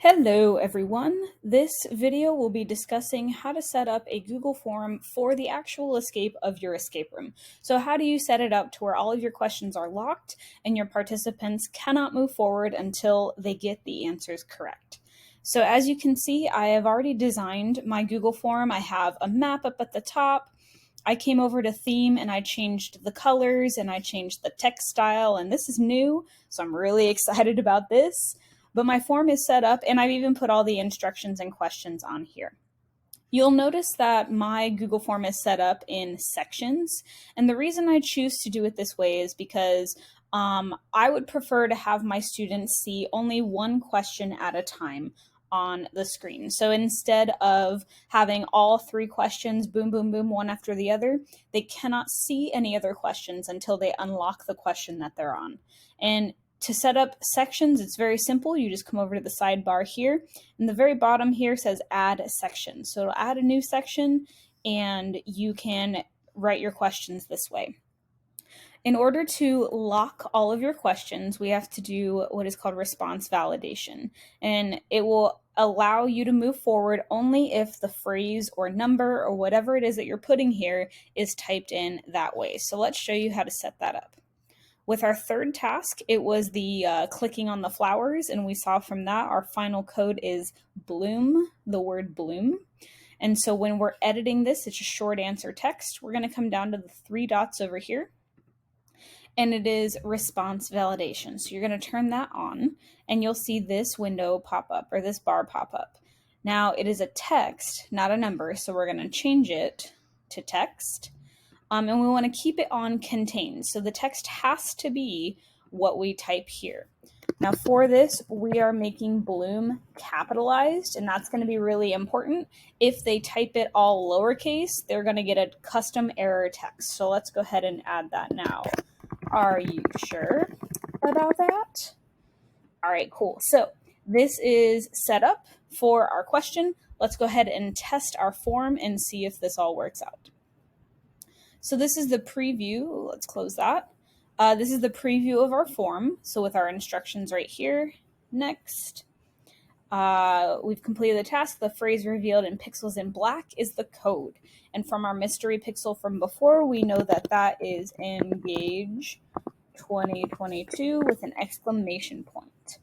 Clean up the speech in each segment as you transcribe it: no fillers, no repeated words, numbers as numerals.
Hello everyone. This video will be discussing how to set up a Google form for the actual escape of your escape room. So how do you set it up to where all of your questions are locked and your participants cannot move forward until they get the answers correct? So as you can see, I have already designed my Google form. I have a map up at the top. I came over to theme and I changed the colors and I changed the text style, and this is new, so I'm really excited about this. But my form is set up and I've even put all the instructions and questions on here. You'll notice that my Google form is set up in sections. And the reason I choose to do it this way is because I would prefer to have my students see only one question at a time on the screen. So instead of having all three questions, boom, boom, boom, one after the other, they cannot see any other questions until they unlock the question that they're on. And to set up sections, it's very simple. You just come over to the sidebar here, and the very bottom here says add section. So it'll add a new section, and you can write your questions this way. In order to lock all of your questions, we have to do what is called response validation, and it will allow you to move forward only if the phrase or number or whatever it is that you're putting here is typed in that way. So let's show you how to set that up. With our third task, it was the clicking on the flowers, and we saw from that our final code is bloom, the word bloom. And so when we're editing this, it's a short answer text. We're going to come down to the three dots over here, and it is response validation. So you're going to turn that on, and you'll see this window pop up, or this bar pop up. Now, it is a text, not a number, so we're going to change it to text. And we want to keep it on contained. So the text has to be what we type here. Now for this, we are making bloom capitalized, and that's going to be really important. If they type it all lowercase, they're going to get a custom error text. So let's go ahead and add that now. Are you sure about that? All right, cool. So this is set up for our question. Let's go ahead and test our form and see if this all works out. So this is the preview. Let's close that. This is the preview of our form. So with our instructions right here, next. We've completed the task. The phrase revealed in pixels in black is the code. And from our mystery pixel from before, we know that that is Engage 2022 with an exclamation point.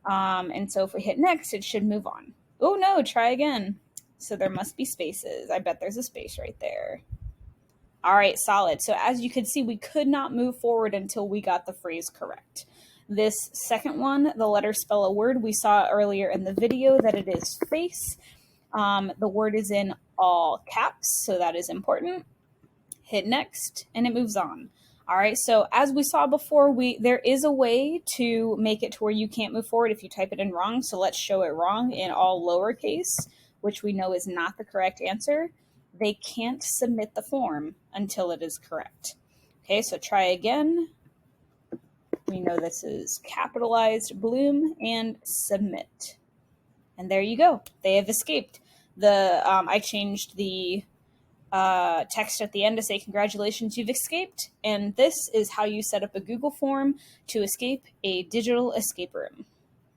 And so if we hit next, it should move on. Oh no, try again. So there must be spaces. I bet there's a space right there. All right, solid. So as you could see, we could not move forward until we got the phrase correct. This second one, the letters spell a word, we saw earlier in the video that it is face. The word is in all caps, so that is important. Hit next, and it moves on. All right, so as we saw before, there is a way to make it to where you can't move forward if you type it in wrong. So let's show it wrong in all lowercase, which we know is not the correct answer. They can't submit the form until it is correct. Okay, so try again. We know this is capitalized bloom and submit. And there you go. They have escaped. I changed the text at the end to say, congratulations, you've escaped. And this is how you set up a Google form to escape a digital escape room.